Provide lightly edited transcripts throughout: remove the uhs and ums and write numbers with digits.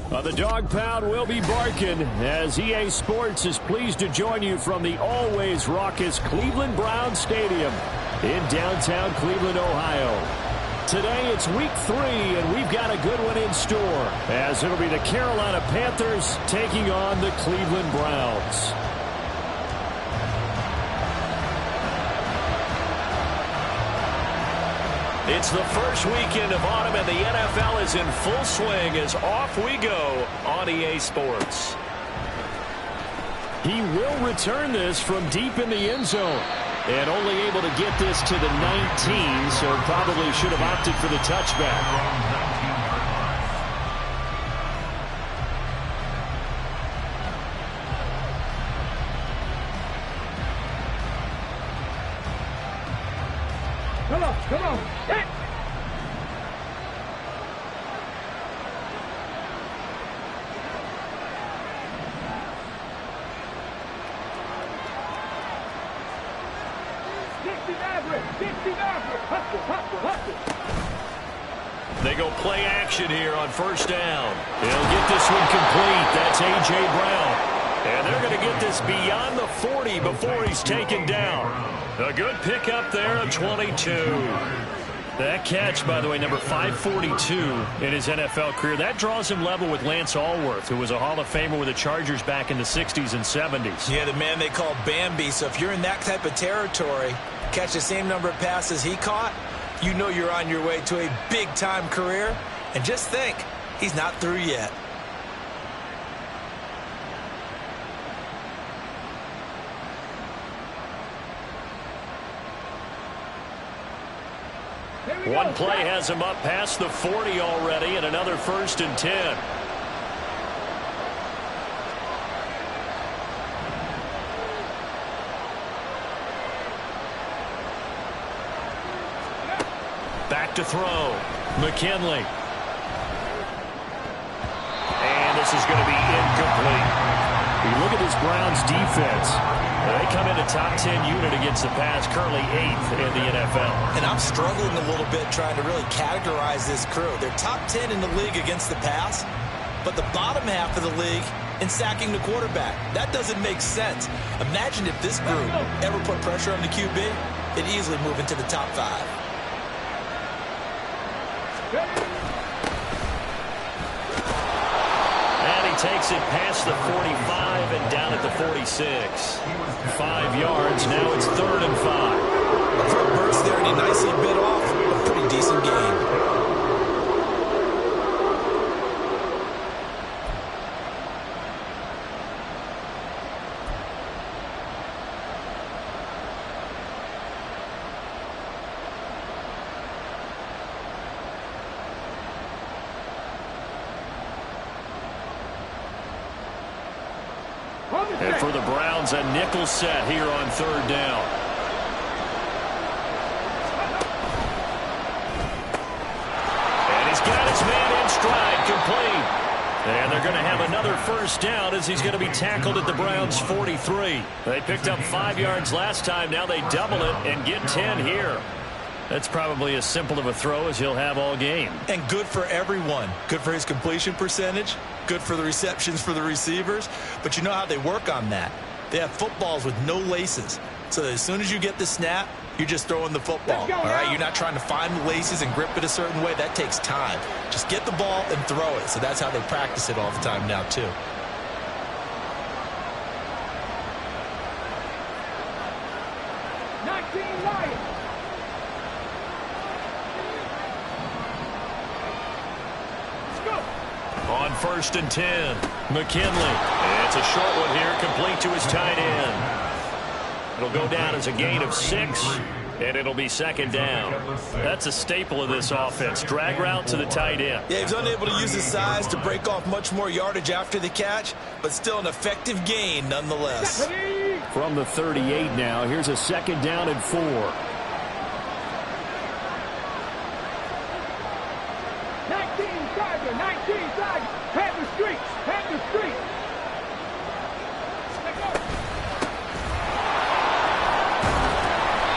The dog pound will be barking as EA Sports is pleased to join you from the always raucous Cleveland Browns Stadium in downtown Cleveland, Ohio. Today it's week 3, and we've got a good one in store as it'll be the Carolina Panthers taking on the Cleveland Browns. It's the first weekend of autumn, and the NFL is in full swing as off we go on EA Sports. He will return this from deep in the end zone, and only able to get this to the 19, so probably should have opted for the touchback. Come on. Hit. They go play action here on first down. They'll get this one complete. That's A.J. Brown. And they're going to get this beyond the 40 before he's taken down. A good pickup there of 22. That catch, by the way, number 542 in his NFL career. That draws him level with Lance Allworth, who was a Hall of Famer with the Chargers back in the 60s and 70s. Yeah, the man they call Bambi. So if you're in that type of territory, catch the same number of passes he caught, you know you're on your way to a big-time career. And just think, he's not through yet. One play has him up past the 40 already, and another 1st and 10. Back to throw. McKinley. And this is going to be incomplete. You look at this Browns defense. They come in a top 10 unit against the pass, currently 8th in the NFL. And I'm struggling a little bit trying to really categorize this crew. They're top 10 in the league against the pass, but the bottom half of the league in sacking the quarterback. That doesn't make sense. Imagine if this group ever put pressure on the QB, it'd easily move into the top 5. Takes it past the 45 and down at the 46. 5 yards. Now it's 3rd and 5. For a burst there, and he nicely bit off a pretty decent gain. And for the Browns, a nickel set here on 3rd down. And he's got his man in stride, complete. And they're going to have another 1st down as he's going to be tackled at the Browns' 43. They picked up 5 yards last time. Now they double it and get 10 here. That's probably as simple of a throw as he'll have all game. And good for everyone. Good for his completion percentage. Good for the receptions for the receivers. But you know how they work on that. They have footballs with no laces. So that as soon as you get the snap, you're just throwing the football. All right, you're not trying to find the laces and grip it a certain way. That takes time. Just get the ball and throw it. So that's how they practice it all the time now, too. On 1st and 10, McKinley. It's a short one here, complete to his tight end. It'll go down as a gain of 6, and it'll be 2nd down. That's a staple of this offense. Drag route to the tight end. Yeah, he was unable to use his size to break off much more yardage after the catch, but still an effective gain nonetheless. From the 38 now, here's a 2nd down and 4. 19 Tigers, Panther Street, Panther Street.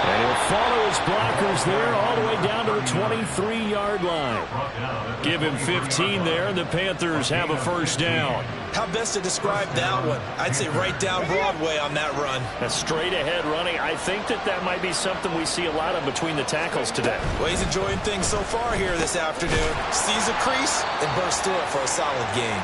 And he'll follow his blockers there all the way down to the 23-yard line. Give him 15 there, and the Panthers have a first down. How best to describe that one? I'd say right down Broadway on that run. A straight-ahead running. I think that might be something we see a lot of between the tackles today. Well, he's enjoying things so far here this afternoon. Sees a crease and bursts through it for a solid gain.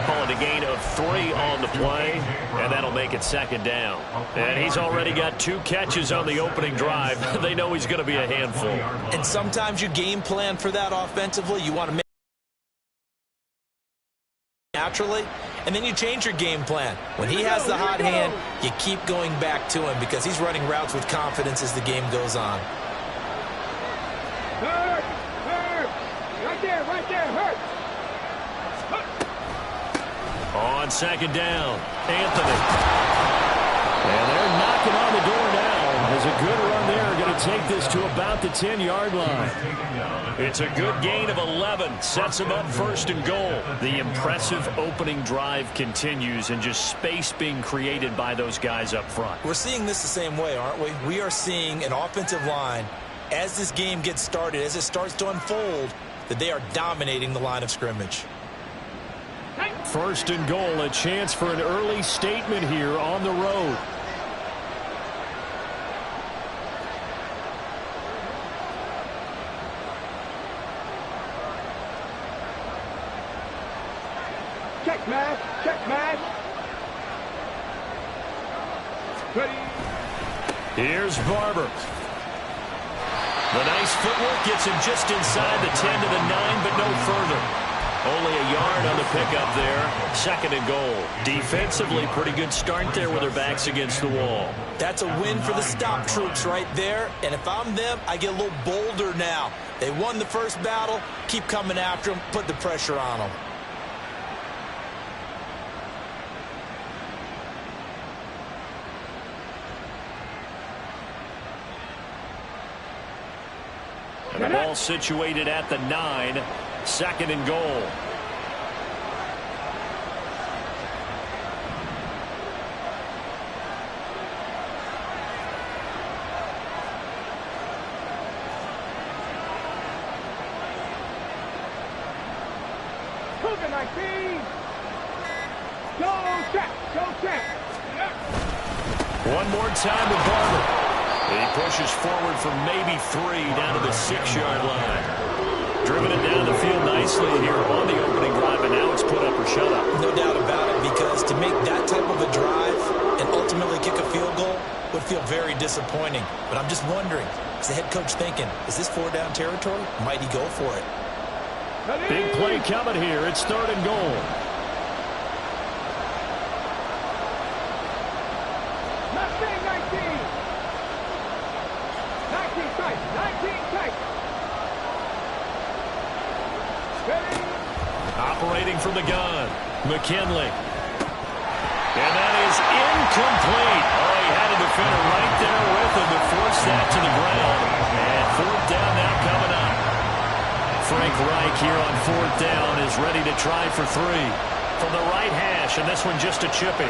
Calling a gain of 3 on the play, and that'll make it second down. And he's already got 2 catches on the opening drive. They know he's going to be a handful. And sometimes you game plan for that offensively. You want to make naturally, and then you change your game plan. When he has the hot hand, you keep going back to him because he's running routes with confidence as the game goes on. Hurt! Hurt! Right there, hurt! On second down, Anthony. And they're knocking on the door now. There's a good run there. Going to take this to about the 10-yard line. It's a good gain of 11. Sets him up first and goal. The impressive opening drive continues, and just space being created by those guys up front. We're seeing this the same way, aren't we? We are seeing an offensive line, as this game gets started, as it starts to unfold, that they are dominating the line of scrimmage. First and goal, a chance for an early statement here on the road. Check, man! Check, man! Ready? Here's Barber. The nice footwork gets him just inside the 10 to the 9, but no further. Only a yard on the pickup there. Second and goal. Defensively, pretty good start there with their backs against the wall. That's a win for the stop troops right there. And if I'm them, I get a little bolder now. They won the first battle. Keep coming after them. Put the pressure on them. And the ball situated at the 9. Second and goal. Cougar 19! Go check! Go check! One more time with Barber. He pushes forward for maybe 3 down to the 6-yard line. Driven it down the field nicely here on the opening drive, and now it's put up or shut up. No doubt about it, because to make that type of a drive and ultimately kick a field goal would feel very disappointing. But I'm just wondering, is the head coach thinking, is this 4-down territory? Might he go for it? Ready? Big play coming here. It's third and goal. Mustang 19! 19 tight! 19 tight! Ready? Operating from the gun, McKinley. And that is incomplete. Oh, he had a defender right there with him to force that to the ground. And fourth down now coming up. Frank Reich here on fourth down is ready to try for 3. From the right hash, and this one just a chipping.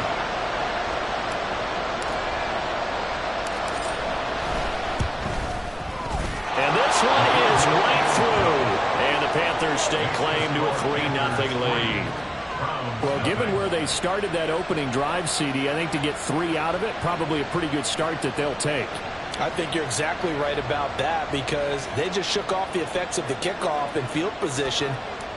And this one is right through. And the Panthers stake claim to a 3-0 lead. Well, given where they started that opening drive, CD, I think to get 3 out of it, probably a pretty good start that they'll take. I think you're exactly right about that, because they just shook off the effects of the kickoff and field position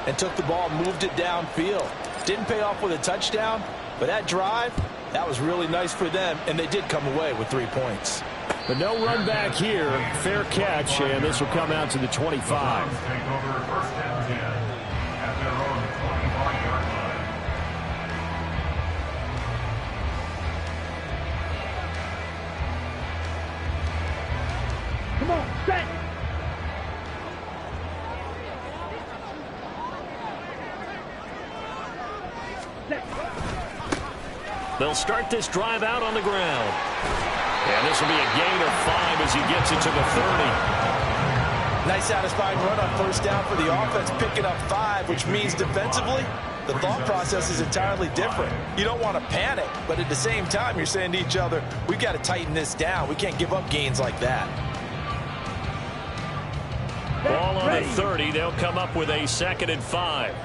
and took the ball and moved it downfield. Didn't pay off with a touchdown, but that drive, that was really nice for them, and they did come away with 3 points. But no run back here. Fair catch, and this will come out to the 25. Come on, set! They'll start this drive out on the ground. And this will be a gain of 5 as he gets it to the 30. Nice satisfying run on first down for the offense, picking up 5, which means defensively, The thought process is entirely different. You don't want to panic, but at the same time, you're saying to each other, we've got to tighten this down. We can't give up gains like that. Ball on the 30. They'll come up with a 2nd and 5.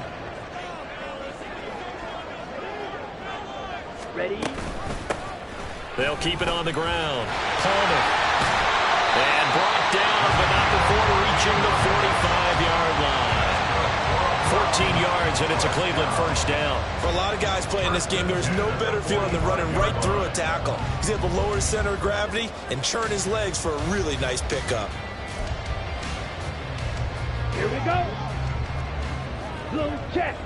Ready? They'll keep it on the ground. Palmer. And brought down, but not before reaching the 45-yard line. 14 yards, and it's a Cleveland first down. For a lot of guys playing this game, there's no better feeling than running right through a tackle. He's able to lower his center of gravity and churn his legs for a really nice pickup. Here we go. Blue check.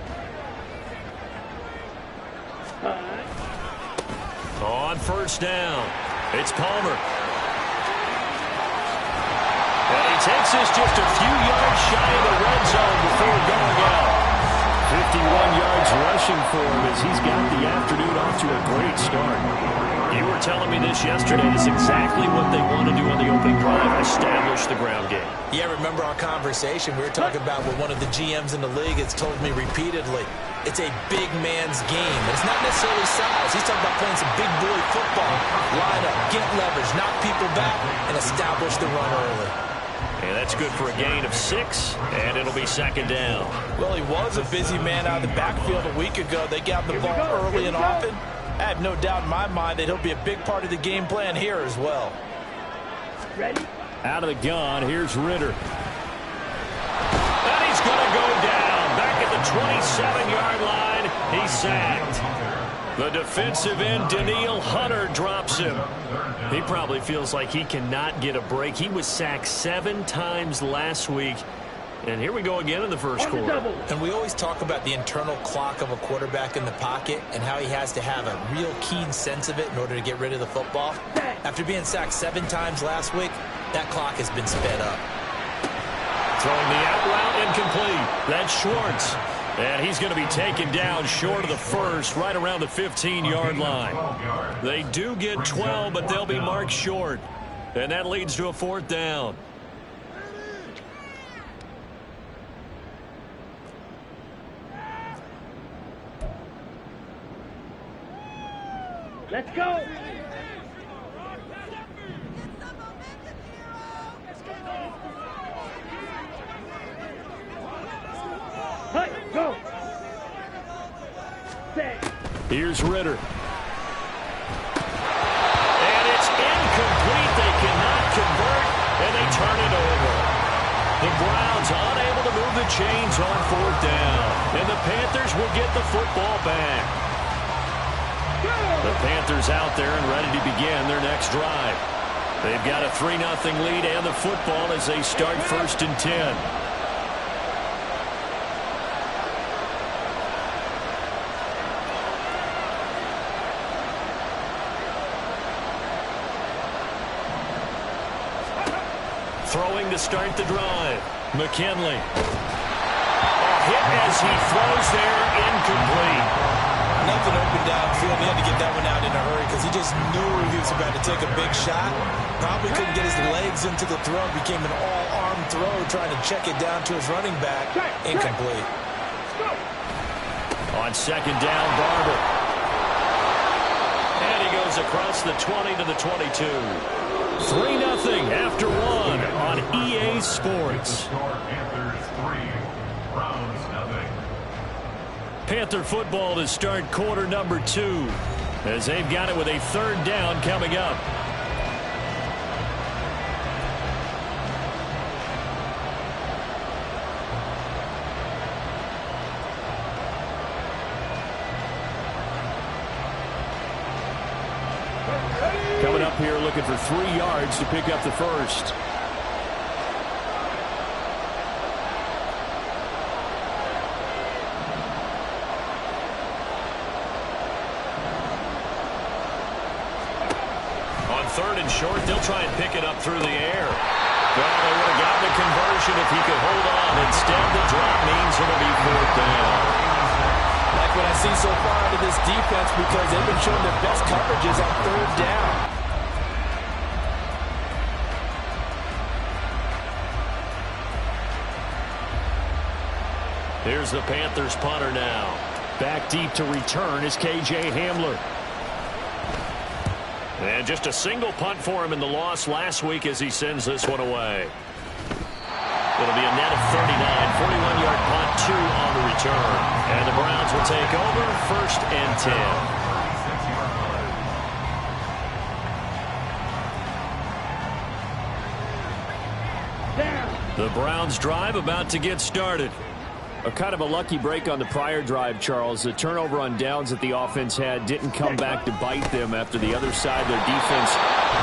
On first down, it's Palmer. And he takes this just a few yards shy of the red zone before going out. 51 yards rushing for him as he's got the afternoon off to a great start. You were telling me this yesterday. It's exactly what they want to do on the opening drive, establish the ground game. Yeah, remember our conversation? We were talking about what one of the GMs in the league has told me repeatedly. It's a big man's game. And it's not necessarily size. He's talking about playing some big boy football. Line up, get leverage, knock people back, and establish the run early. And that's good for a gain of 6, and it'll be 2nd down. Well, he was a busy man out of the backfield a week ago. They got the ball early and often. I have no doubt in my mind that he'll be a big part of the game plan here as well. Ready? Out of the gun, here's Ritter. And he's going to go down. Back at the 27-yard line, he's sacked. The defensive end, Daniil Hunter, drops him. He probably feels like he cannot get a break. He was sacked 7 times last week. And here we go again in the first quarter. And we always talk about the internal clock of a quarterback in the pocket and how he has to have a real keen sense of it in order to get rid of the football. After being sacked 7 times last week, that clock has been sped up. Throwing the out route incomplete. That's Schwartz. And he's going to be taken down short of the first, right around the 15-yard line. They do get 12, but they'll be marked short. And that leads to a 4th down. Let's go. Hey, go. Here's Ritter. And it's incomplete. They cannot convert, and they turn it over. The Browns unable to move the chains on 4th down. And the Panthers will get the football back. The Panthers out there and ready to begin their next drive. They've got a 3-0 lead and the football as they start 1st and 10. Throwing to start the drive. McKinley. A hit as he throws there, incomplete. Nothing open downfield. He had to get that one out in a hurry because he just knew he was about to take a big shot. Probably couldn't get his legs into the throw. Became an all-arm throw trying to check it down to his running back. Incomplete. On 2nd down, Barber. And he goes across the 20 to the 22. 3-0 after 1 on EA Sports. Panther football to start quarter number 2 as they've got it with a 3rd down coming up. Coming up here looking for 3 yards to pick up the first. On 3rd and short, they'll try and pick it up through the air. Well, they would have gotten the conversion if he could hold on. Instead, the drop means it'll be 4th down. Like what I see so far out of this defense because they've been showing their best coverages on 3rd down. Here's the Panthers punter now. Back deep to return is K.J. Hamler. And just a single punt for him in the loss last week as he sends this one away. It'll be a net of 39, 41-yard punt, 2 on the return. And the Browns will take over, 1st and 10. The Browns drive about to get started. A kind of a lucky break on the prior drive, Charles. The turnover on downs that the offense had didn't come back to bite them after the other side. Their defense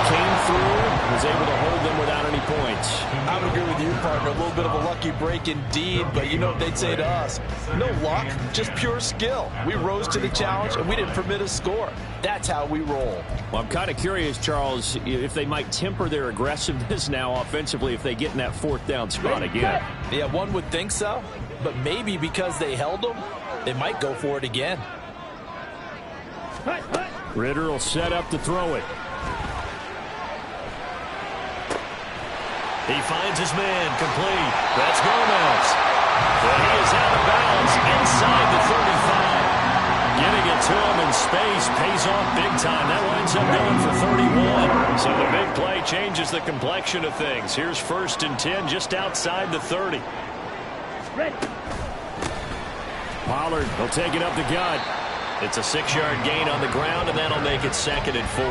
came through, was able to hold them without any points. I would agree with you, partner. A little bit of a lucky break indeed, but you know what they'd say to us? No luck, just pure skill. We rose to the challenge, and we didn't permit a score. That's how we roll. Well, I'm kind of curious, Charles, if they might temper their aggressiveness now offensively if they get in that 4th down spot again. Yeah, one would think so. But maybe because they held them, they might go for it again. Ritter will set up to throw it. He finds his man, complete. That's Gomez. And he is out of bounds inside the 35. Getting it to him in space pays off big time. That winds up going for 31. So the big play changes the complexion of things. Here's 1st and 10 just outside the 30. Ready. Pollard will take it up the gut. It's a 6-yard gain on the ground, and that'll make it 2nd and 4.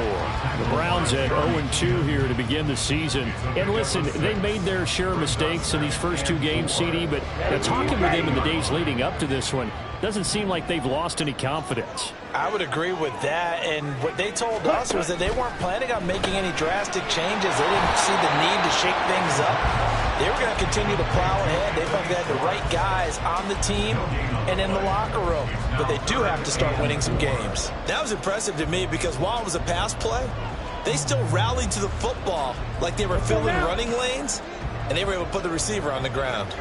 The Browns at 0-2 here to begin the season. And listen, they made their share of mistakes in these first 2 games, CD, but talking with them in the days leading up to this one, doesn't seem like they've lost any confidence. I would agree with that, and what they told us was that they weren't planning on making any drastic changes. They didn't see the need to shake things up. They were going to continue to plow ahead. They felt they had the right guys on the team and in the locker room, but they do have to start winning some games. That was impressive to me because while it was a pass play, they still rallied to the football like they were filling running lanes, and they were able to put the receiver on the ground.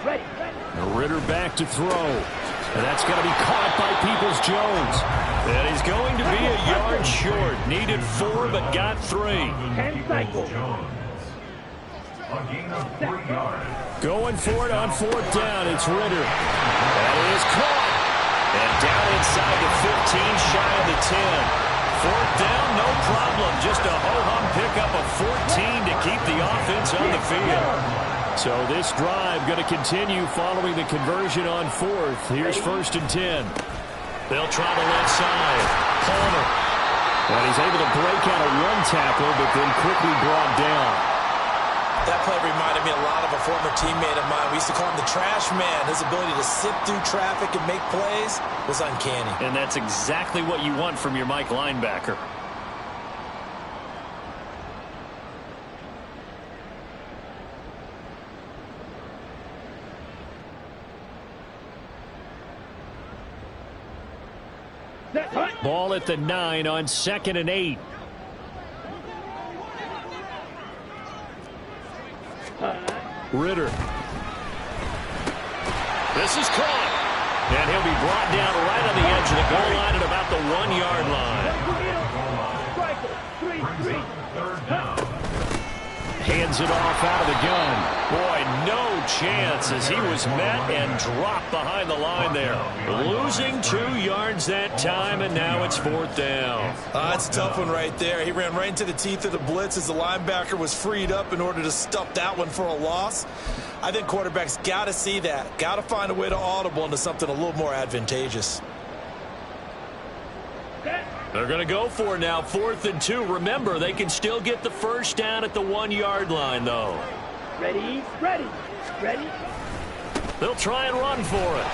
Ready. Ritter back to throw. And that's going to be caught by Peoples-Jones. And he's going to be a yard short. Needed 4, but got 3. 10 cycles. Going for it on 4th down. It's Ritter. That is caught. And down inside the 15, shy of the 10. 4th down, no problem. Just a ho-hum pickup of 14 to keep the offense on the field. So this drive going to continue following the conversion on 4th. Here's 1st and 10. They'll try the left side. Palmer. And he's able to break out a run tackle, but then quickly brought down. That play reminded me a lot of a former teammate of mine. We used to call him the trash man. His ability to sift through traffic and make plays was uncanny. And that's exactly what you want from your Mike linebacker. Ball at the 9 on 2nd and 8. Ritter. This is caught. And he'll be brought down right on the edge of the goal line at about the 1-yard line. Hands it off out of the gun. Boy, no chance as he was met and dropped behind the line there. Losing 2 yards that time, and now it's 4th down. That's a tough one right there. He ran right into the teeth of the blitz as the linebacker was freed up in order to stuff that one for a loss. I think quarterbacks got to see that. Got to find a way to audible into something a little more advantageous. They're going to go for it now, 4th and 2. Remember, they can still get the 1st down at the 1-yard line, though. Ready. They'll try and run for it.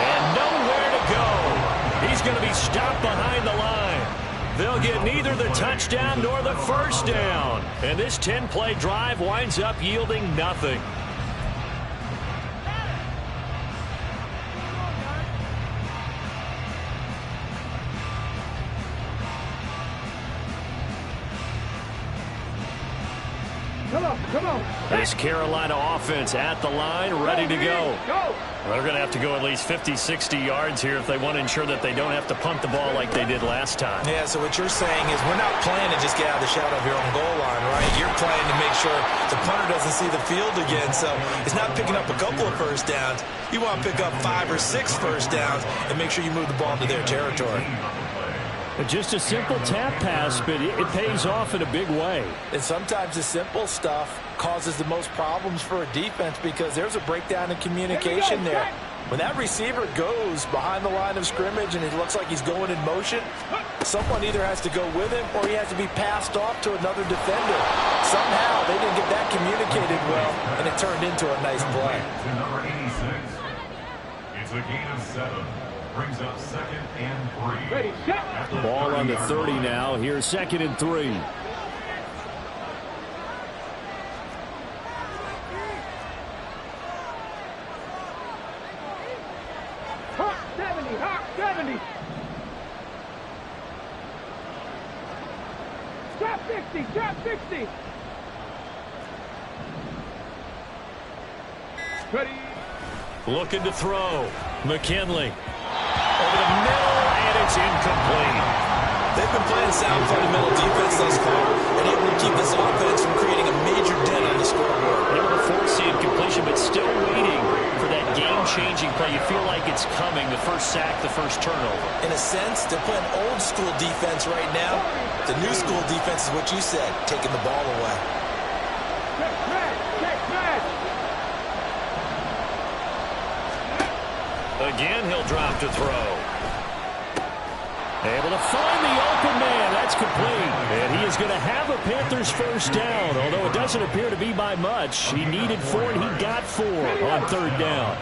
And nowhere to go. He's going to be stopped behind the line. They'll get neither the touchdown nor the 1st down. And this 10-play drive winds up yielding nothing. Come on. This Carolina offense at the line, ready to go. They're going to have to go at least 50, 60 yards here if they want to ensure that they don't have to punt the ball like they did last time. Yeah, so what you're saying is we're not playing to just get out of the shadow of your own goal line, right? You're playing to make sure the punter doesn't see the field again. So it's not picking up a couple of first downs. You want to pick up 5 or 6 first downs and make sure you move the ball into their territory. Just a simple tap pass, but it pays off in a big way. And sometimes the simple stuff causes the most problems for a defense because there's a breakdown in communication there. When that receiver goes behind the line of scrimmage and it looks like he's going in motion, someone either has to go with him or he has to be passed off to another defender. Somehow they didn't get that communicated well, and it turned into a nice play. To number 86. It's a gain of 7. Brings up 2nd and 3. Ready, set. Ball on the 30 now. Here's 2nd and 3. Hawk 70, Hawk 70. Drop 60, drop 60. Ready. Looking to throw. McKinley. Over the middle, and it's incomplete. They've been playing sound fundamental defense thus far and able to keep this offense from creating a major dent on the scoreboard. Able to force the incompletion, but still waiting for that game-changing play. You feel like it's coming, the first sack, the first turnover. In a sense, they're playing old-school defense right now. The new-school defense is what you said, taking the ball away. Check back. Again, he'll drop to throw. Able to find the open man. That's complete. And he is going to have a Panthers first down, although it doesn't appear to be by much. He needed 4, and he got 4 on 3rd down.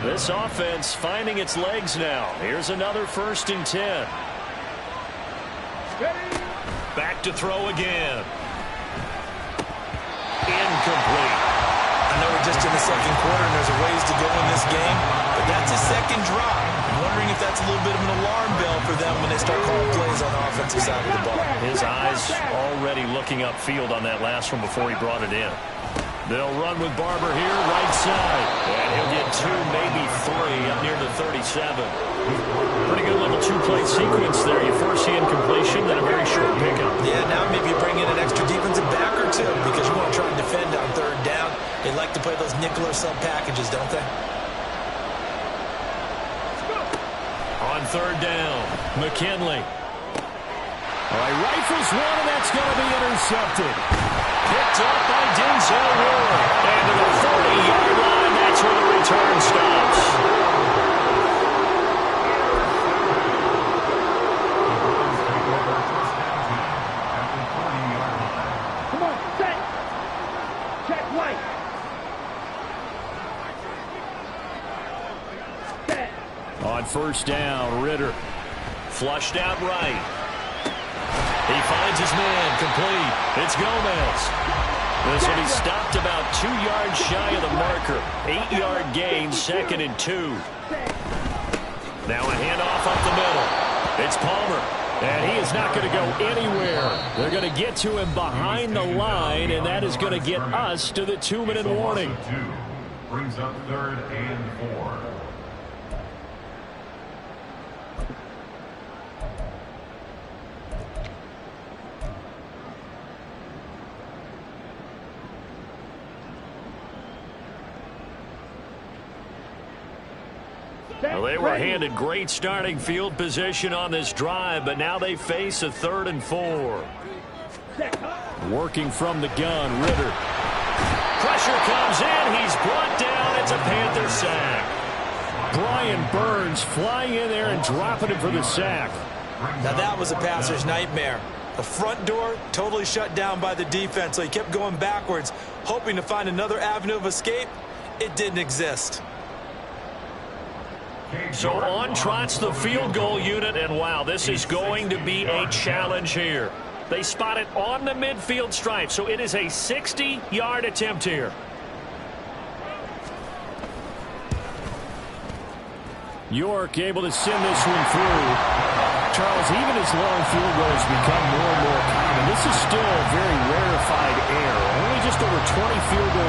This offense finding its legs now. Here's another 1st and 10. Back to throw again. Incomplete. I know we're just in the 2nd quarter and there's a ways to go in this game, but that's a 2nd drop. I'm wondering if that's a little bit of an alarm bell for them when they start calling plays on the offensive side of the ball. His eyes already looking upfield on that last one before he brought it in. They'll run with Barber here, right side. And he'll get 2, maybe 3 up near the 37. Pretty good little 2-play sequence there. You force the incompletion, then a very short pickup. Yeah, now maybe you bring in an extra defensive back or 2 because you want to try and defend on 3rd down. They like to play those nickel or sub packages, don't they? On 3rd down, McKinley. All right, rifles one, and that's going to be intercepted. Picked up by Denzel Ward. And to the 40-yard line, that's where the return stops. Come on, set. Check right. Set. On 1st down, Ritter. Flushed out right. He finds his man, complete. It's Gomez. This will be stopped about 2 yards shy of the marker. 8-yard gain, 2nd and 2. Now a handoff up the middle. It's Palmer. And he is not going to go anywhere. They're going to get to him behind the line, and that is going to get us to the 2-minute warning. Brings up 3rd and 4. Well, they were handed great starting field position on this drive, but now they face a 3rd and 4. Working from the gun, Ritter. Pressure comes in. He's brought down. It's a Panther sack. Brian Burns flying in there and dropping him for the sack. Now that was a passer's nightmare. The front door totally shut down by the defense, so he kept going backwards, hoping to find another avenue of escape. It didn't exist. So on trots the field goal unit, and wow, this is going to be a challenge here. They spot it on the midfield stripe, so it is a 60-yard attempt here. York able to send this one through. Charles, even as long field goals become more and more common, this is still a very rarefied air. Only just a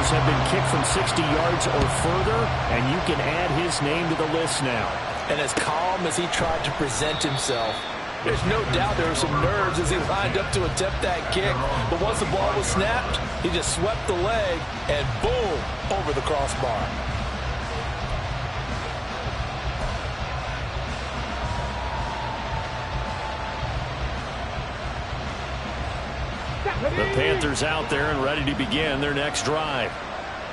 those have been kicked from 60 yards or further, and you can add his name to the list now. And as calm as he tried to present himself, there's no doubt there were some nerves as he lined up to attempt that kick. But once the ball was snapped, he just swept the leg and boom, over the crossbar. The Panthers out there and ready to begin their next drive.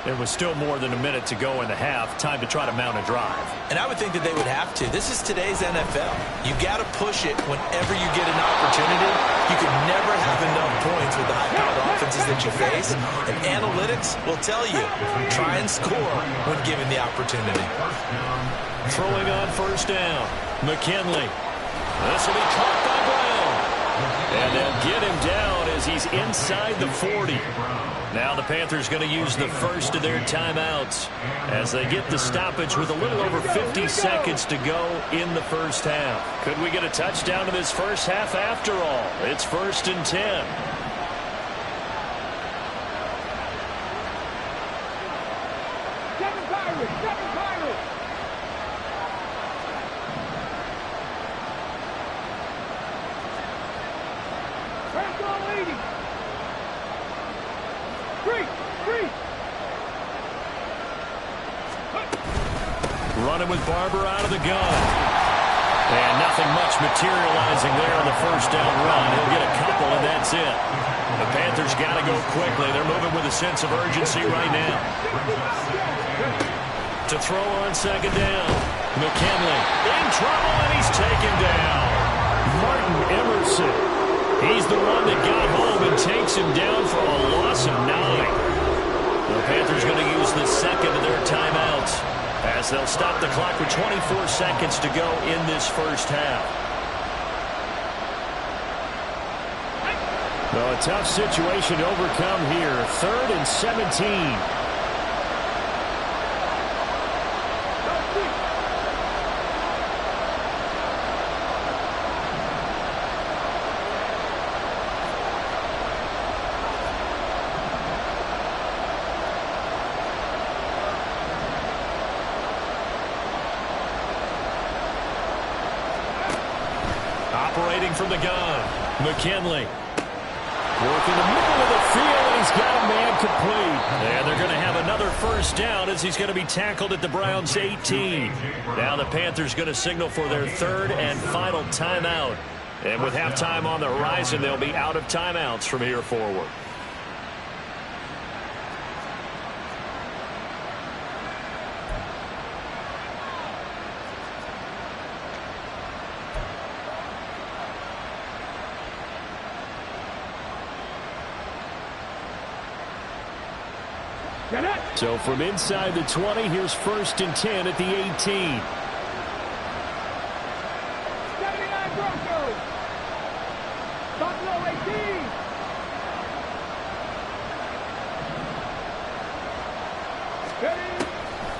There was still more than a minute to go in the half. Time to try to mount a drive. And I would think that they would have to. This is today's NFL. You got to push it whenever you get an opportunity. You can never have enough points with the high-powered offenses that you face. And analytics will tell you, try and score when given the opportunity. Throwing on first down. McKinley. This will be caught by Brown. And they'll get him down as he's inside the 40. Now the Panthers going to use the first of their timeouts as they get the stoppage with a little over 50 seconds to go in the first half. Could we get a touchdown in this first half after all? It's 1st and 10. Running with Barber out of the gun. And nothing much materializing there on the first down run. He'll get a couple, and that's it. The Panthers got to go quickly. They're moving with a sense of urgency right now. To throw on second down. McKinley in trouble, and he's taken down. Martin Emerson. He's the one that got home and takes him down for a loss of 9. The Panthers going to use the second of their timeouts as they'll stop the clock with 24 seconds to go in this first half. Well, a tough situation to overcome here. 3rd and 17. Operating from the gun, McKinley. Working the middle of the field, and he's got a man complete. And they're going to have another first down as he's going to be tackled at the Browns' 18. Now the Panthers going to signal for their 3rd and final timeout. And with halftime on the horizon, they'll be out of timeouts from here forward. So from inside the 20, here's 1st and 10 at the 18. 79 Broncos. Buffalo 18.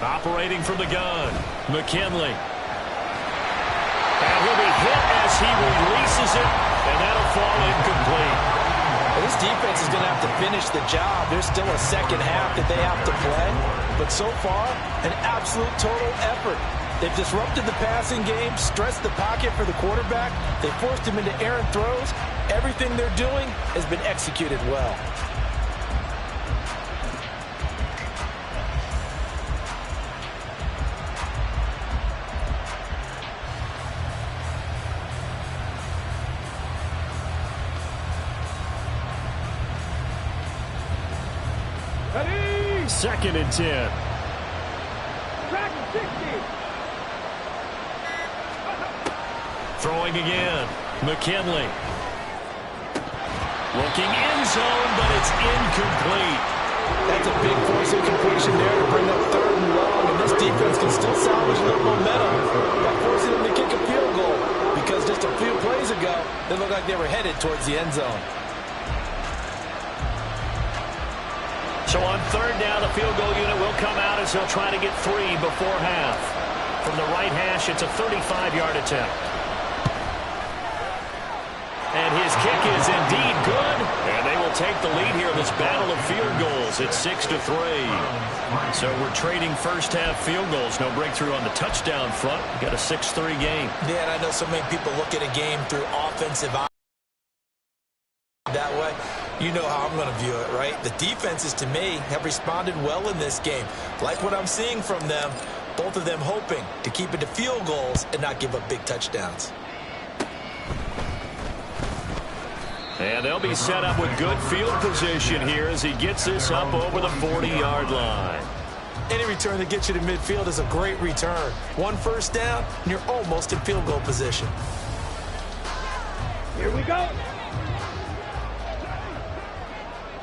Operating from the gun, McKinley. And he'll be hit as he releases it, and that'll fall incomplete. Well, this defense is going to have to finish the job. There's still a second half that they have to play. But so far, an absolute total effort. They've disrupted the passing game, stressed the pocket for the quarterback. They forced him into errant throws. Everything they're doing has been executed well. Ready? 2nd and 10. Track 60. Throwing again. McKinley. Looking end zone, but it's incomplete. That's a big force incompletion there to bring up 3rd and long. And this defense can still salvage a little momentum by forcing them to kick a field goal. Because just a few plays ago, they looked like they were headed towards the end zone. So on 3rd down, the field goal unit will come out as they'll try to get 3 before half. From the right hash, it's a 35-yard attempt. And his kick is indeed good, and they will take the lead here in this battle of field goals. It's 6-3. So we're trading first-half field goals. No breakthrough on the touchdown front. We got a 6-3 game. Yeah, and I know so many people look at a game through offensive eyes that way. You know how I'm going to view it, right? The defenses, to me, have responded well in this game. Like what I'm seeing from them, both of them hoping to keep it to field goals and not give up big touchdowns. And they'll be set up with good field position here as he gets this up over the 40-yard line. Any return that gets you to midfield is a great return. One first down, and you're almost in field goal position. Here we go.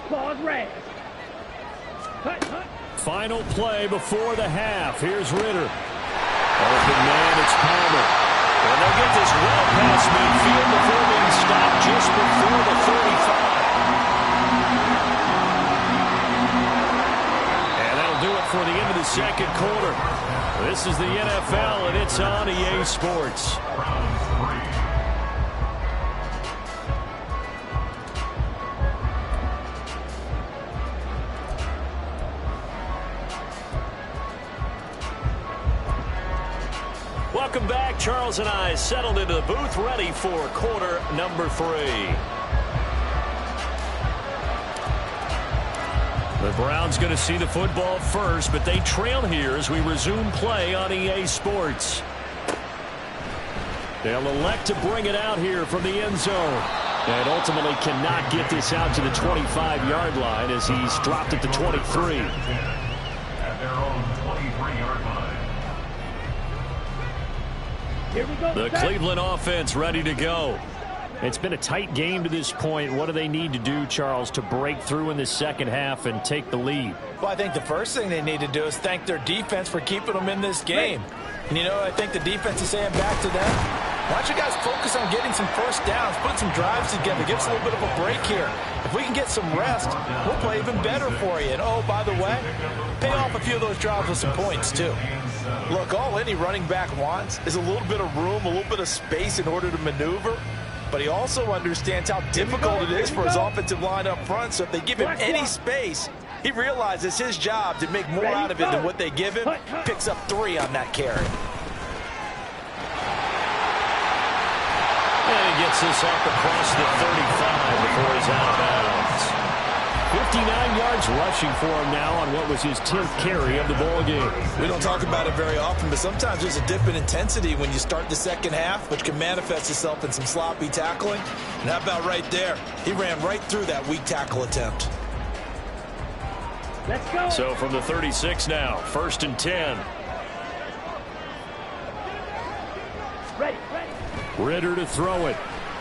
Claws red. Hut, hut. Final play before the half. Here's Ritter. Open man, it's Palmer. And they'll get this well past midfield before being stopped just before the 35. And that'll do it for the end of the second quarter. This is the NFL, and it's on EA Sports. Welcome back. Charles and I settled into the booth, ready for quarter number 3. The Browns going to see the football first, but they trail here as we resume play on EA Sports. They'll elect to bring it out here from the end zone. And ultimately cannot get this out to the 25-yard line as he's dropped at the 23. At their own 23-yard line. Here we go. The Cleveland offense ready to go. It's been a tight game to this point. What do they need to do, Charles, to break through in the second half and take the lead? Well, I think the first thing they need to do is thank their defense for keeping them in this game. And, you know, I think the defense is saying back to them, why don't you guys focus on getting some first downs, put some drives together, give us a little bit of a break here. If we can get some rest, we'll play even better for you. And, oh, by the way, pay off a few of those drives with some points, too. Look, all any running back wants is a little bit of room, a little bit of space in order to maneuver. But he also understands how difficult it is for his offensive line up front. So if they give him any space, he realizes his job to make more out of it than what they give him. Picks up 3 on that carry. And he gets this up across the 35 before he's out of bounds. 59 yards rushing for him now on what was his 10th carry of the ball game. We don't talk about it very often, but sometimes there's a dip in intensity when you start the second half, which can manifest itself in some sloppy tackling. And how about right there? He ran right through that weak tackle attempt. Let's go. So from the 36 now, 1st and 10. Ready, ready. Ritter to throw it.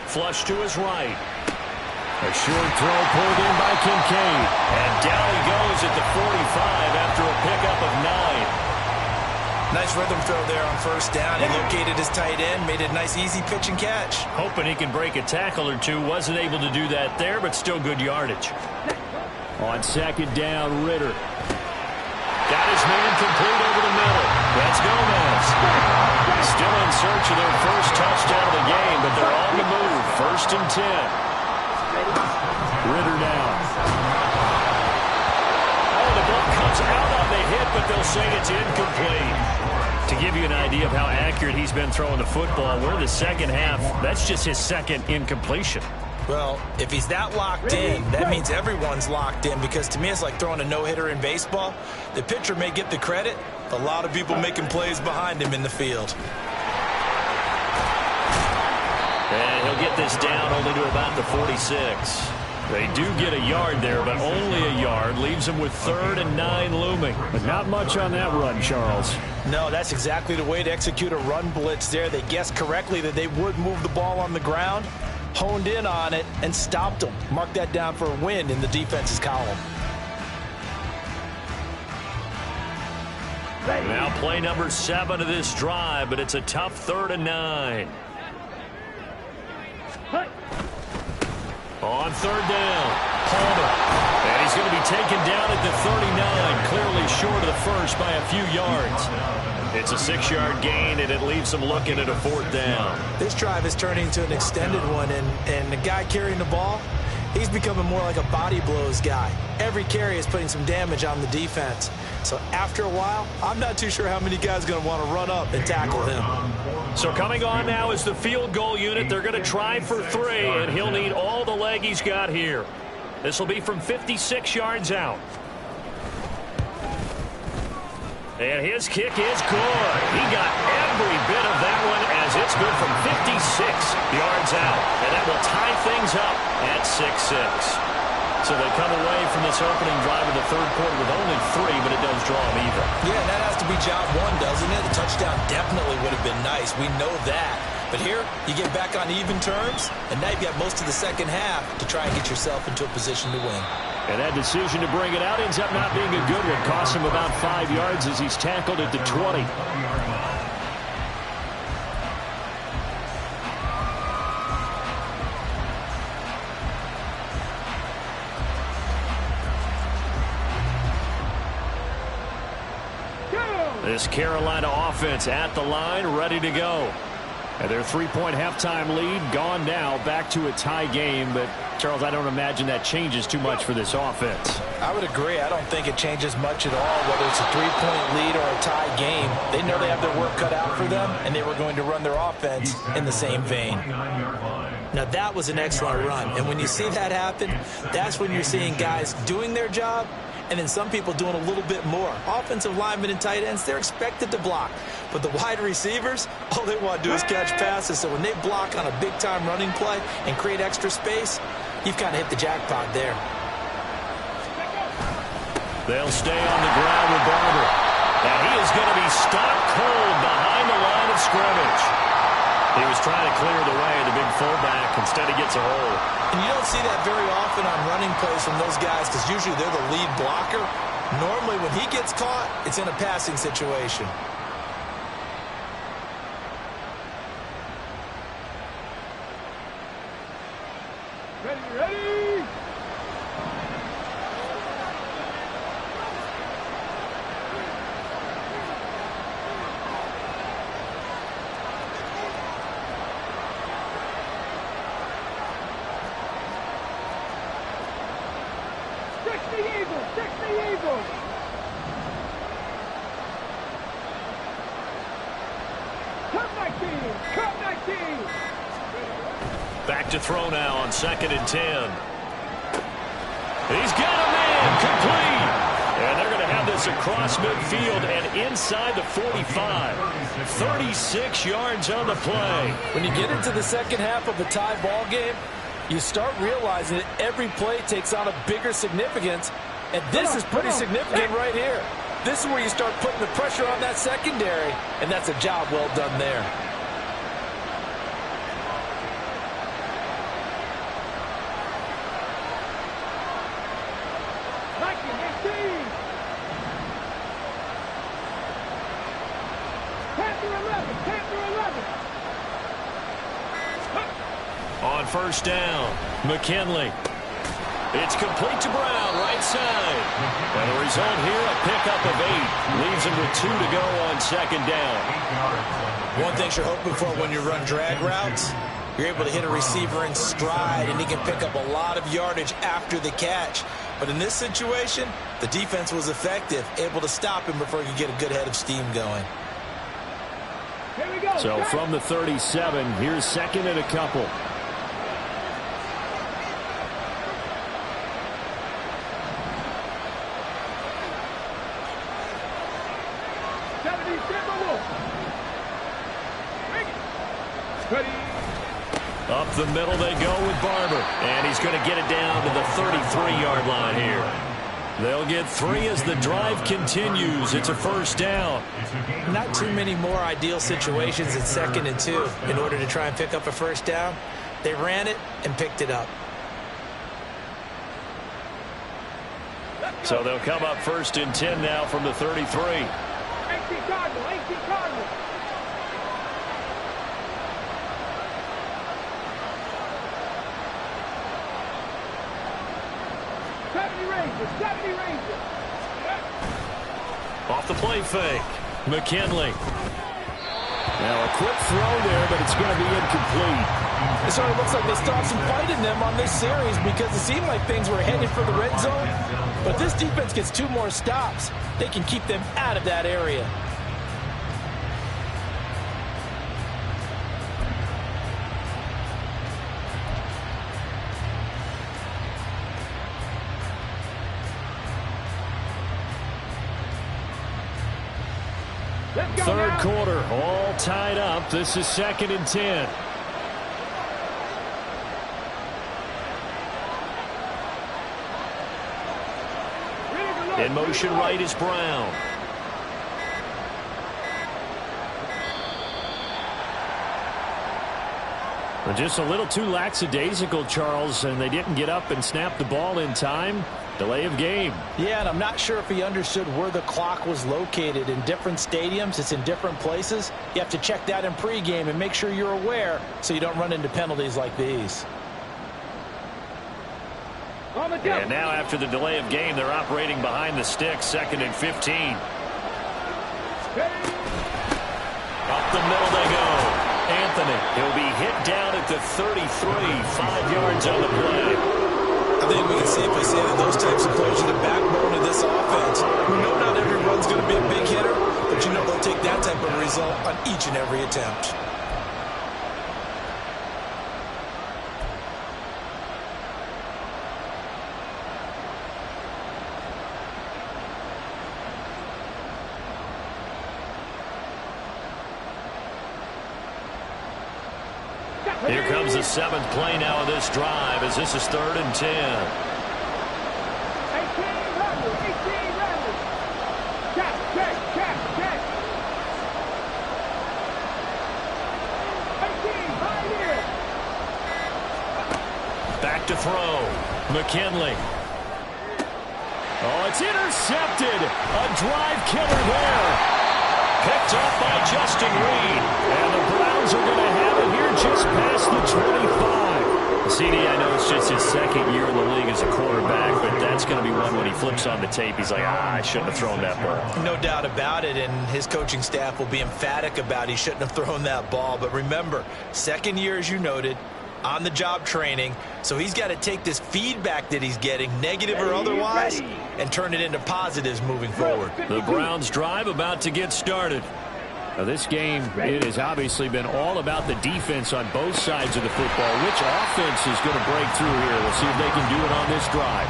Flush to his right. A short throw pulled in by Kincaid. And down he goes at the 45 after a pickup of 9. Nice rhythm throw there on first down. He located his tight end, made it a nice easy pitch and catch. Hoping he can break a tackle or two. Wasn't able to do that there, but still good yardage. On second down, Ritter. Got his man complete over the middle. That's Gomez. Still in search of their first touchdown of the game, but they're on the move. 1st and 10. Ritter down. Oh, the ball comes out on the hit, but they'll say it's incomplete. To give you an idea of how accurate he's been throwing the football, we're in the second half. That's just his second incompletion. Well, if he's that locked in, that means everyone's locked in, because to me it's like throwing a no-hitter in baseball. The pitcher may get the credit, but a lot of people making plays behind him in the field. And he'll get this down only to about the 46. They do get a yard there, but only a yard. Leaves them with 3rd and 9 looming. But not much on that run, Charles. No, that's exactly the way to execute a run blitz there. They guessed correctly that they would move the ball on the ground, honed in on it, and stopped them. Mark that down for a win in the defense's column. Now play number 7 of this drive, but it's a tough 3rd and 9. On 3rd down, Palmer. And he's going to be taken down at the 39, clearly short of the first by a few yards. It's a 6-yard gain, and it leaves them looking at a 4th down. This drive is turning into an extended one, and the guy carrying the ball, He's becoming more like a body blows guy. Every carry is putting some damage on the defense. So after a while, I'm not too sure how many guys are going to want to run up and tackle him. So coming on now is the field goal unit. They're going to try for 3, and he'll need all the leg he's got here. This will be from 56 yards out. And his kick is good. He got every bit of that one as it's good from 56 yards out. And that will tie things up at 6-6. So they come away from this opening drive of the third quarter with only 3, but it does draw them even. Yeah, that has to be job 1, doesn't it? The touchdown definitely would have been nice. We know that. But here, you get back on even terms, and now you've got most of the second half to try and get yourself into a position to win. And that decision to bring it out ends up not being a good one. Costs him about 5 yards as he's tackled at the 20. This Carolina offense at the line, ready to go. And their 3-point halftime lead gone now, back to a tie game. But, Charles, I don't imagine that changes too much for this offense. I would agree. I don't think it changes much at all, whether it's a 3-point lead or a tie game. They know they have their work cut out for them, and they were going to run their offense in the same vein. Now, that was an excellent run. And when you see that happen, that's when you're seeing guys doing their job, and then some people doing a little bit more. Offensive linemen and tight ends, they're expected to block. But the wide receivers, all they want to do is catch passes. So when they block on a big-time running play and create extra space, you've kind of hit the jackpot there. They'll stay on the ground with Barber. And he is going to be stopped cold behind the line of scrimmage. He was trying to clear the way, the big fullback. Instead, he gets a hole. And you don't see that very often on running plays from those guys because usually they're the lead blocker. Normally, when he gets caught, it's in a passing situation. Ready? Stick the Eagle! Cut 19! Back to throw now on 2nd and 10. He's got a man complete. And they're going to have this across midfield and inside the 45. 36 yards on the play. When you get into the second half of a tie ball game, you start realizing that every play takes on a bigger significance. And this is pretty significant right here. This is where you start putting the pressure on that secondary, and that's a job well done there. On first down, McKinley. It's complete to Brown, right side. And the result here, a pickup of 8. Leaves him with 2 to go on 2nd down. One thing you're hoping for when you run drag routes, you're able to hit a receiver in stride, and he can pick up a lot of yardage after the catch. But in this situation, the defense was effective, able to stop him before he could get a good head of steam going. Here we go. So from the 37, here's 2nd and a couple. Up the middle they go with Barber. And he's going to get it down to the 33-yard line here. They'll get 3 as the drive continues. It's a first down. Not too many more ideal situations at 2nd and 2 in order to try and pick up a first down. They ran it and picked it up. So they'll come up 1st and 10 now from the 33. 18 Cardinal. 70 Rangers. Off the play fake. McKinley. Now a quick throw there, but it's going to be incomplete. It sort of looks like they still have some fight in them on this series because it seemed like things were headed for the red zone. But this defense gets 2 more stops. They can keep them out of that area. Third quarter, all tied up. This is 2nd and 10. In motion right is Brown. Just a little too lackadaisical, Charles, and they didn't get up and snap the ball in time. Delay of game. Yeah, and I'm not sure if he understood where the clock was located. In different stadiums, it's in different places. You have to check that in pregame and make sure you're aware so you don't run into penalties like these. And now after the delay of game, they're operating behind the sticks, 2nd and 15. Up the middle they go. Anthony, he'll be hit down at the 33, 5 yards on the play. I think we can safely say that those types of plays are the backbone of this offense. We know not every run's going to be a big hitter, but you know they'll take that type of result on each and every attempt. Here comes the 7th play now of this drive as this is 3rd and 10. 18 runners, 18 runners. Check. 18, right here. Back to throw. McKinley. Oh, it's intercepted. A drive killer there. Picked up by Justin Reed. And the Browns are going to have it here just past the 25. CD, I know it's just his 2nd year in the league as a quarterback, but that's going to be one when he flips on the tape. He's like, I shouldn't have thrown that ball. No doubt about it, and his coaching staff will be emphatic about he shouldn't have thrown that ball. But remember, 2nd year, as you noted, on-the-job training, so he's got to take this feedback that he's getting, negative or otherwise, and turn it into positives moving forward. The Browns drive about to get started. Now this game, it has obviously been all about the defense on both sides of the football. Which offense is going to break through here? We'll see if they can do it on this drive.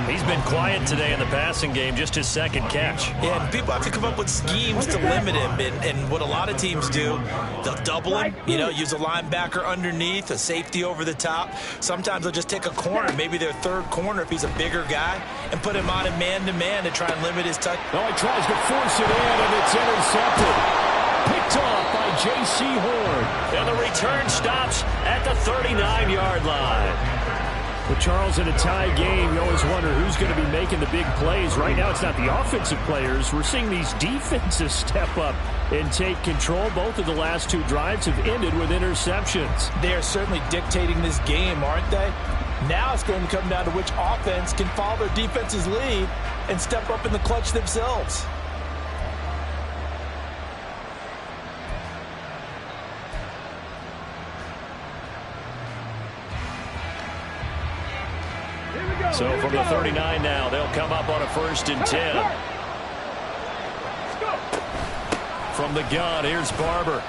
He's been quiet today in the passing game, just his 2nd catch. Yeah, and people have to come up with schemes to limit him. And what a lot of teams do, they'll double him, use a linebacker underneath, a safety over the top. Sometimes they'll just take a corner, maybe their 3rd corner if he's a bigger guy, and put him on a man-to-man to try and limit his touch. Oh, he tries to force it in, and it's intercepted. Picked off by J.C. Horn. And the return stops at the 39-yard line. Well, Charles, in a tie game, you always wonder who's going to be making the big plays. Right now, it's not the offensive players. We're seeing these defenses step up and take control. Both of the last 2 drives have ended with interceptions. They are certainly dictating this game, aren't they? Now it's going to come down to which offense can follow their defense's lead and step up in the clutch themselves. So from the 39 now, they'll come up on a 1st and 10. From the gun, here's Barber.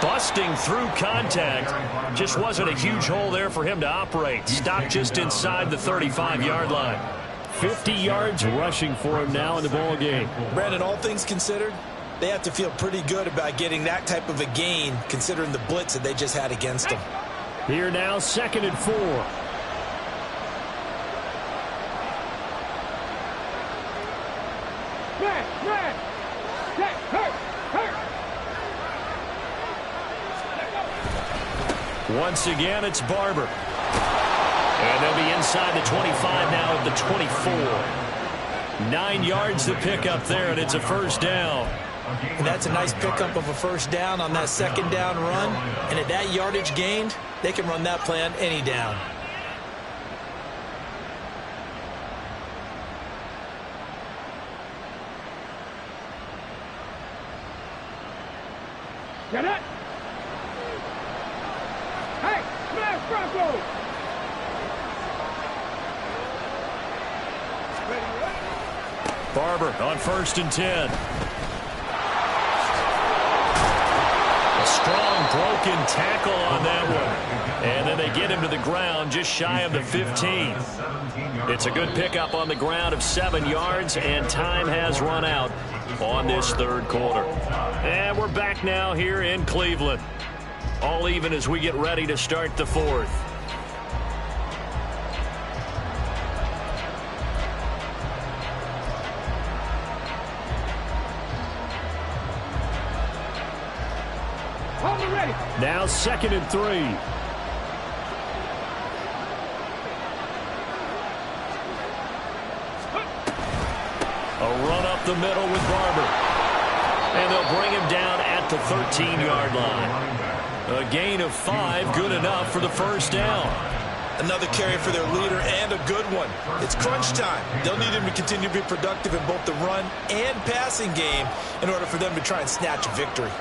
Busting through contact. Just wasn't a huge hole there for him to operate. Stopped just inside the 35-yard line. 50 yards rushing for him now in the ball game. Brandon, all things considered, they have to feel pretty good about getting that type of a gain, considering the blitz that they just had against them. Here now, 2nd and 4. Once again, it's Barber. And they'll be inside the 25 now at the 24. 9 yards to pick up there, and it's a 1st down. And that's a nice pickup of a 1st down on that 2nd down run. And at that yardage gained, they can run that play on any down. Get it. Barber on 1st and 10. A strong broken tackle on that one. And then they get him to the ground just shy of the 15. It's a good pickup on the ground of 7 yards, and time has run out on this third quarter. And we're back now here in Cleveland. All even as we get ready to start the fourth. Now 2nd and 3. A run up the middle with Barber. And they'll bring him down at the 13-yard line. A gain of 5, good enough for the first down. Another carry for their leader, and a good one. It's crunch time. They'll need him to continue to be productive in both the run and passing game in order for them to try and snatch a victory.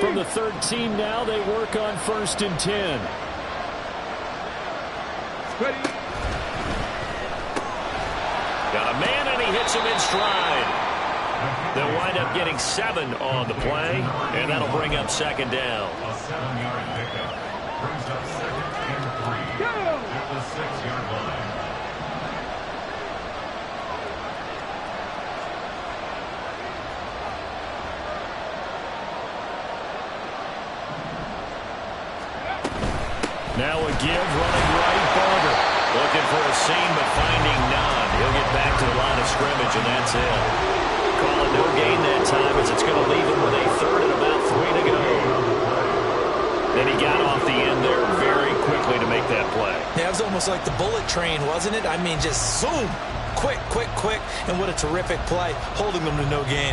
From the 13 now, they work on 1st and 10. Got a man, and he hits him in stride. They'll wind up getting 7 on the play, and that'll bring up 2nd down. A 7-yard pickup brings up 2nd and 3 at the 6-yard line. Now a give, running right, Barber. Looking for a seam, but finding none. He'll get back to the line of scrimmage, and that's it. Call it no gain that time, as it's going to leave him with a 3rd and about 3 to go. And he got off the end there very quickly to make that play. Yeah, it was almost like the bullet train, wasn't it? I mean, just zoom. Quick, quick, quick. And what a terrific play, holding them to no gain.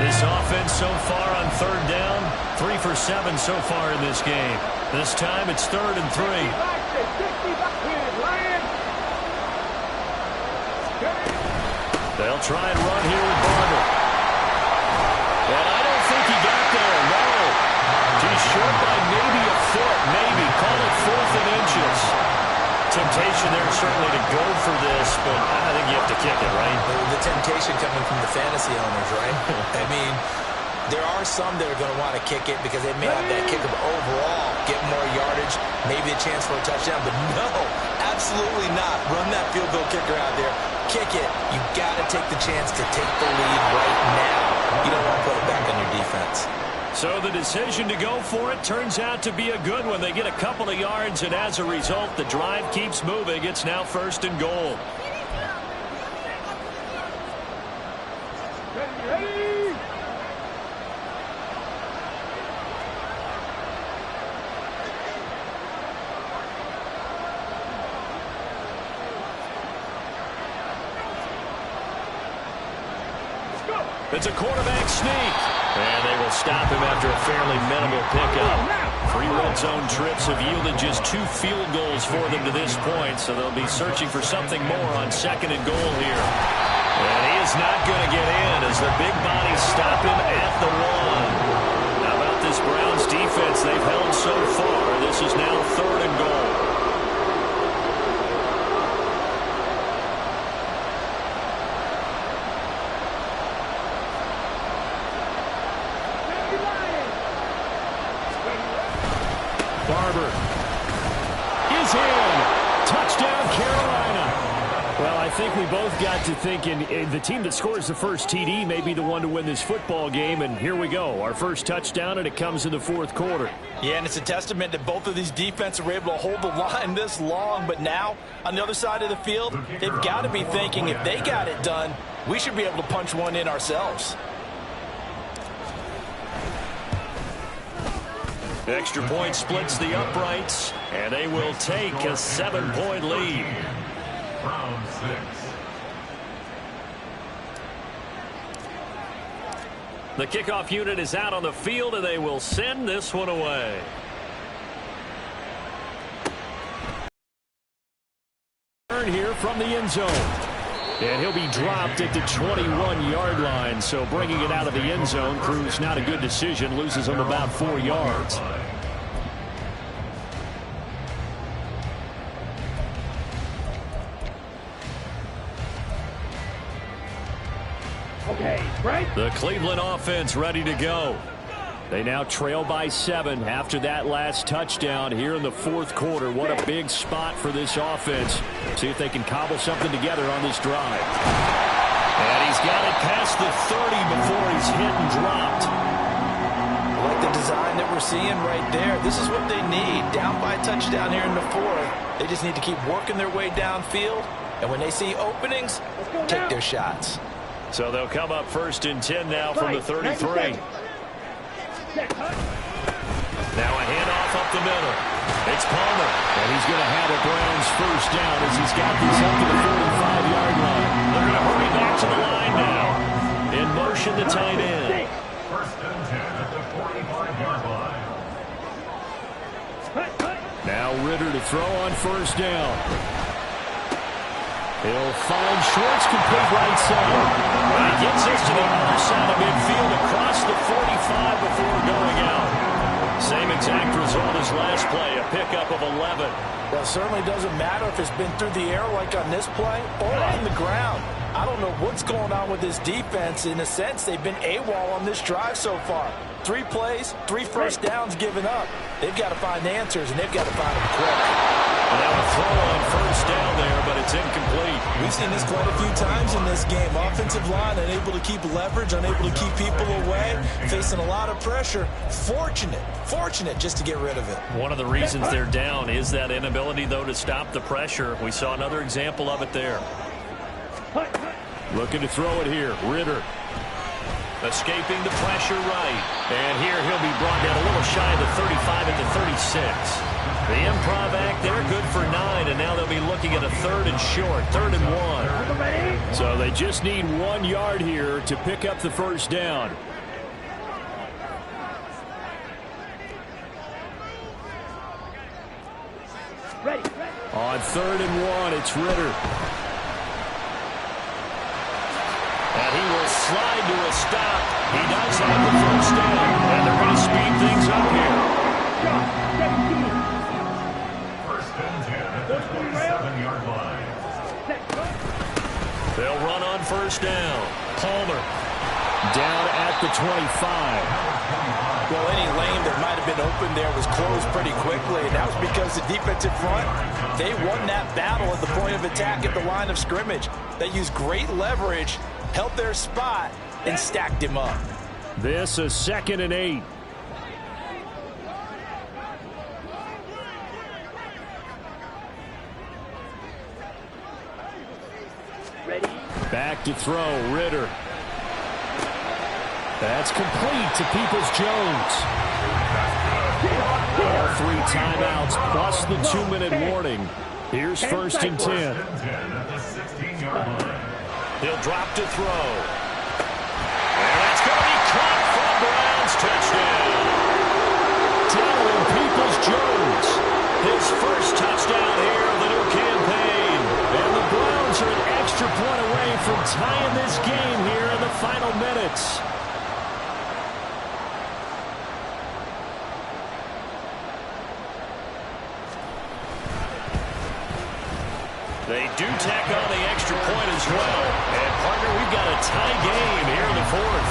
This offense so far on 3rd down, 3 for 7 so far in this game. This time it's 3rd and 3. They'll try and run here with Barber. And I don't think he got there, no. He's short by maybe a foot, maybe. Call it 4th and inches. Temptation there certainly to go for this, but I think you have to kick it, right? The temptation coming from the fantasy owners, right? I mean, there are some that are going to want to kick it because they may have that kick of overall, get more yardage, maybe a chance for a touchdown, but no, absolutely not. Run that field goal kicker out there. Kick it. You got to take the chance to take the lead right now. You don't want to put it back on your defense. So the decision to go for it turns out to be a good one. They get a couple of yards, and as a result, the drive keeps moving. It's now 1st and goal. It's a quarterback sneak. And they will stop him after a fairly minimal pickup. 3 red zone trips have yielded just 2 field goals for them to this point, so they'll be searching for something more on 2nd and goal here. And he is not going to get in as the big bodies stop him at the 1. How about this Browns defense they've held so far? This is now 3rd and goal. Barber is in. Touchdown, Carolina. Well, I think we both got to thinking the team that scores the first TD may be the one to win this football game, and here we go. Our first touchdown, and it comes in the 4th quarter. Yeah, and it's a testament that both of these defenses were able to hold the line this long, but now on the other side of the field, they've got to be thinking if they got it done, we should be able to punch one in ourselves. Extra point splits the uprights, and they will take a 7-point lead. Round 6. The kickoff unit is out on the field, and they will send this one away. Turn here from the end zone. And he'll be dropped at the 21-yard line. So bringing it out of the end zone proves not a good decision. Loses him about 4 yards. Okay, right? The Cleveland offense ready to go. They now trail by 7 after that last touchdown here in the fourth quarter. What a big spot for this offense. See if they can cobble something together on this drive. And he's got it past the 30 before he's hit and dropped. I like the design that we're seeing right there. This is what they need. Down by a touchdown here in the fourth. They just need to keep working their way downfield. And when they see openings, take their shots. So they'll come up 1st and 10 now from the 33. Now a handoff up the middle. It's Palmer, and he's going to have a Browns first down as he's got this up to the 45-yard line. They're going to hurry back to the line now. In motion, the tight end. 1st and 10 at the 45-yard line. Now Ritter to throw on 1st down. He'll find Schwartz, complete right side. And he gets us to the other side of midfield across the 45 before going out. Same exact result as last play, a pickup of 11. Well, it certainly doesn't matter if it's been through the air like on this play or on the ground. I don't know what's going on with this defense. In a sense, they've been AWOL on this drive so far. 3 plays, 3 first downs given up. They've got to find answers, and they've got to find them quick. Now a throw on 1st down there, but it's incomplete. We've seen this quite a few times in this game. Offensive line unable to keep leverage, unable to keep people away, facing a lot of pressure. Fortunate just to get rid of it. One of the reasons they're down is that inability, though, to stop the pressure. We saw another example of it there. Looking to throw it here. Ritter. Escaping the pressure right. And here he'll be brought down a little shy of the 35 at the 36. The improv act there, good for 9, and now they'll be looking at a 3rd and short, 3rd and 1. So they just need 1 yard here to pick up the first down. On 3rd and 1, it's Ritter. And he will slide to a stop. He does have the first down, and they're going to speed things up here. 1st and 10 at the 27-yard line. They'll run on 1st down. Palmer down at the 25. Well, any lane that might have been open there was closed pretty quickly, and that was because the defensive front, they won that battle at the point of attack at the line of scrimmage. They used great leverage, held their spot, and stacked him up. This is 2nd and 8. Back to throw, Ritter. That's complete to Peoples-Jones. All 3 timeouts plus the 2-minute warning. Here's 1st and 10. At the 16-yard line. He'll drop to throw. And that's going to be caught for a Browns touchdown. Dalvin Peoples-Jones, his first touchdown here of the new campaign. And the Browns are an extra point away from tying this game here in the final minutes. They do tack on the extra point as well. And, partner, we've got a tie game here in the fourth.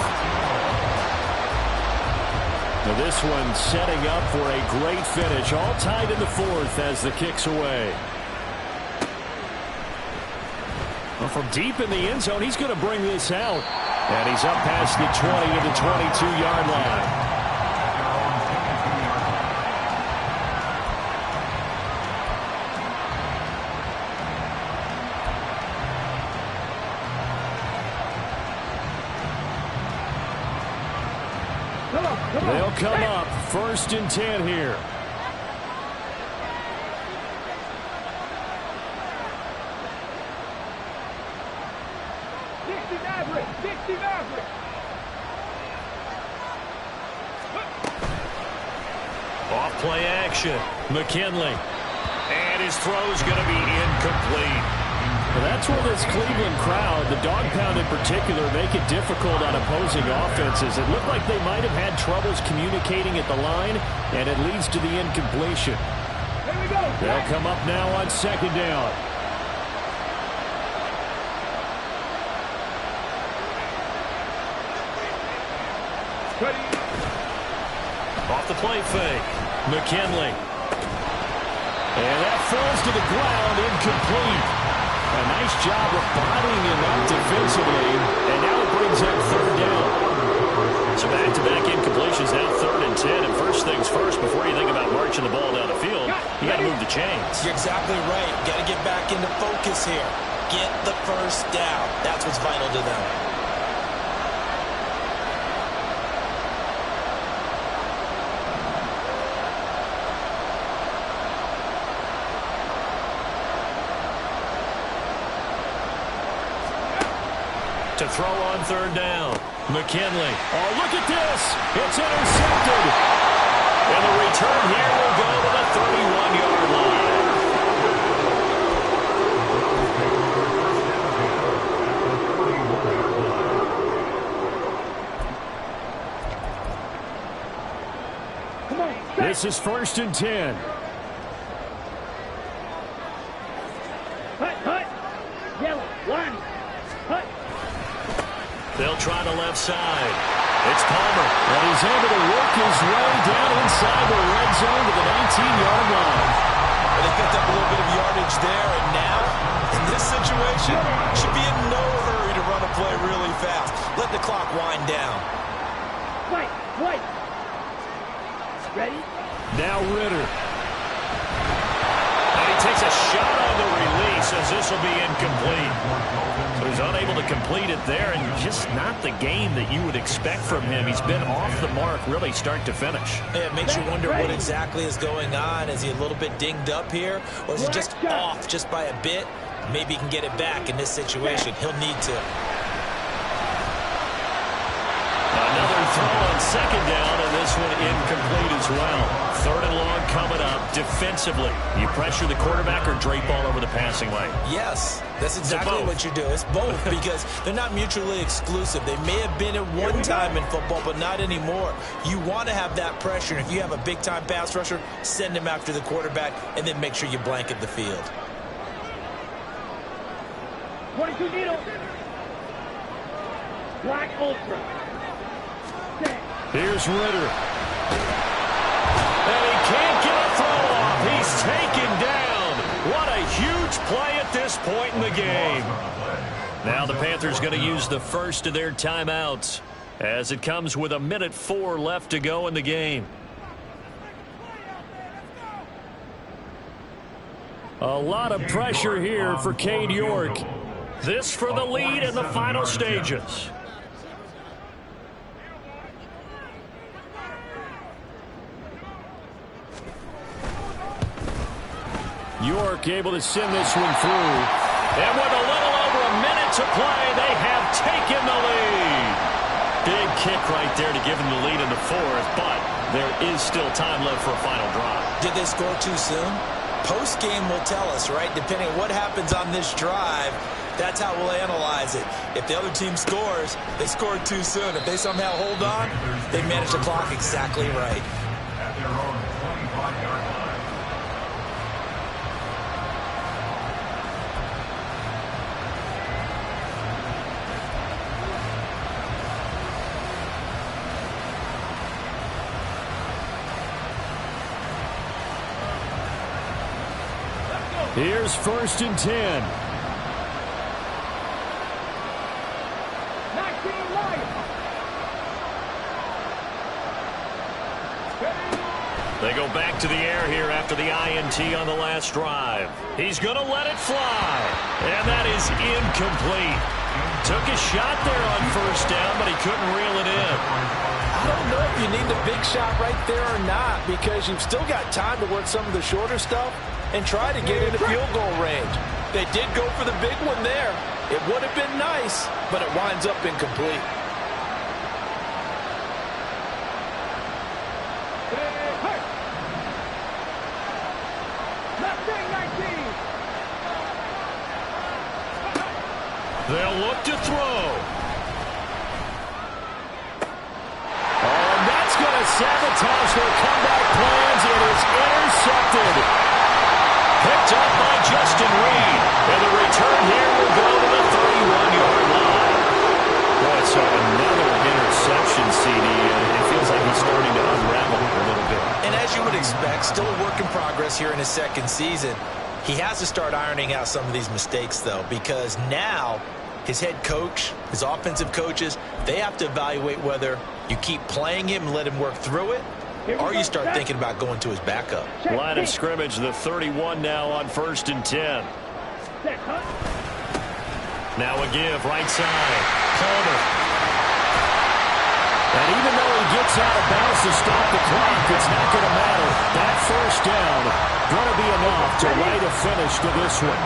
Now this one setting up for a great finish. All tied in the fourth as the kick's away. Well, from deep in the end zone, he's going to bring this out. And he's up past the 20 to the 22-yard line. They'll come up 1st and 10 here. Off play action. McKinley. And his throw's going to be incomplete. That's where this Cleveland crowd, the dog pound in particular, make it difficult on opposing offenses. It looked like they might have had troubles communicating at the line, and it leads to the incompletion. Here we go. They'll come up now on second down. Ready. Off the play fake. McKinley. And that falls to the ground, incomplete. A nice job of bodying him up defensively, and now it brings up third down. So back-to-back incompletions, now 3rd and 10. And first things first, before you think about marching the ball down the field, you got to move the chains. You're exactly right. Got to get back into focus here. Get the first down. That's what's vital to them. To throw on third down. McKinley. Oh, look at this. It's intercepted. And the return here will go to the 31-yard line. Come on. This is 1st and 10. Hut, hut. Yellow. One. Hut. They'll try the left side. It's Palmer. And he's able to work his way down inside the red zone to the 19-yard line. Well, they picked up a little bit of yardage there, and now, in this situation, should be in no hurry to run a play really fast. Let the clock wind down. Wait. Wait. Ready? Now Ritter. And he takes a shot on the release as this will be incomplete. So he's unable to complete it there, and just not the game that you would expect from him. He's been off the mark really start to finish. Yeah, it makes you wonder what exactly is going on. Is he a little bit dinged up here, or is he just off just by a bit? Maybe he can get it back in this situation. He'll need to. Another throw on second down, and this one incomplete as well. 3rd and long coming up. Defensively, you pressure the quarterback or drape all over the passing lane? Yes, that's exactly what you do. It's both because they're not mutually exclusive. They may have been at one time in football, but not anymore. You want to have that pressure. And if you have a big-time pass rusher, send him after the quarterback, and then make sure you blanket the field. 22 needle. Black Ultra. Here's Ritter. And he can't get a throw off. He's taken down. What a huge play at this point in the game. Now the Panthers going to use the first of their timeouts as it comes with 1:04 left to go in the game. A lot of pressure here for Cade York. This for the lead in the final stages. York able to send this one through. And with a little over a minute to play, they have taken the lead. Big kick right there to give them the lead in the 4th, but there is still time left for a final drive. Did they score too soon? Post-game will tell us, right? Depending on what happens on this drive, that's how we'll analyze it. If the other team scores, they scored too soon. If they somehow hold on, they manage the clock exactly right. At their own 25-yard line. Here's 1st and 10. They go back to the air here after the INT on the last drive. He's going to let it fly. And that is incomplete. Took a shot there on 1st down, but he couldn't reel it in. I don't know if you need the big shot right there or not, because you've still got time to work some of the shorter stuff and try to get into field goal range. They did go for the big one there. It would have been nice, but it winds up incomplete. They'll look to throw. Oh, and that's going to sabotage their comeback plans. It is intercepted. Picked up by Justin Reed. And the return here will go to the 31-yard line. Boy, so another interception, CD, and it feels like he's starting to unravel a little bit. And as you would expect, still a work in progress here in his second season. He has to start ironing out some of these mistakes, though, because now his head coach, his offensive coaches, they have to evaluate whether you keep playing him and let him work through it, or you start thinking about going to his backup. Line of scrimmage, the 31 now on 1st and 10. Now a give, right side. Palmer. And even though he gets out of bounds to stop the clock, it's not going to matter. That first down going to be enough to write a finish to this one.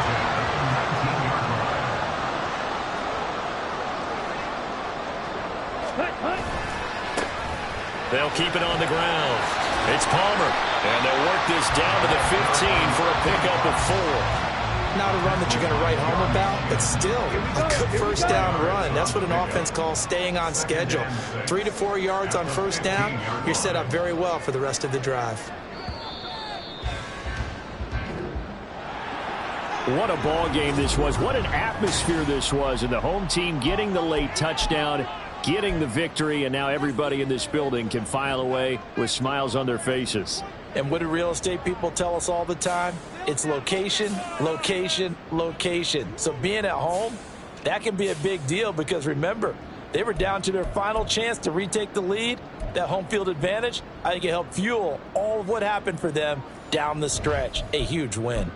They'll keep it on the ground. It's Palmer. And they'll work this down to the 15 for a pickup of 4. Not a run that you're going to write home about, but still a good first down run. That's what an offense calls staying on schedule. 3 to 4 yards on first down, you're set up very well for the rest of the drive. What a ball game this was. What an atmosphere this was. And the home team getting the late touchdown, getting the victory, and now everybody in this building can file away with smiles on their faces. And what do real estate people tell us all the time? It's location, location, location. So being at home, that can be a big deal because, remember, they were down to their final chance to retake the lead. That home field advantage, I think it helped fuel all of what happened for them down the stretch. A huge win.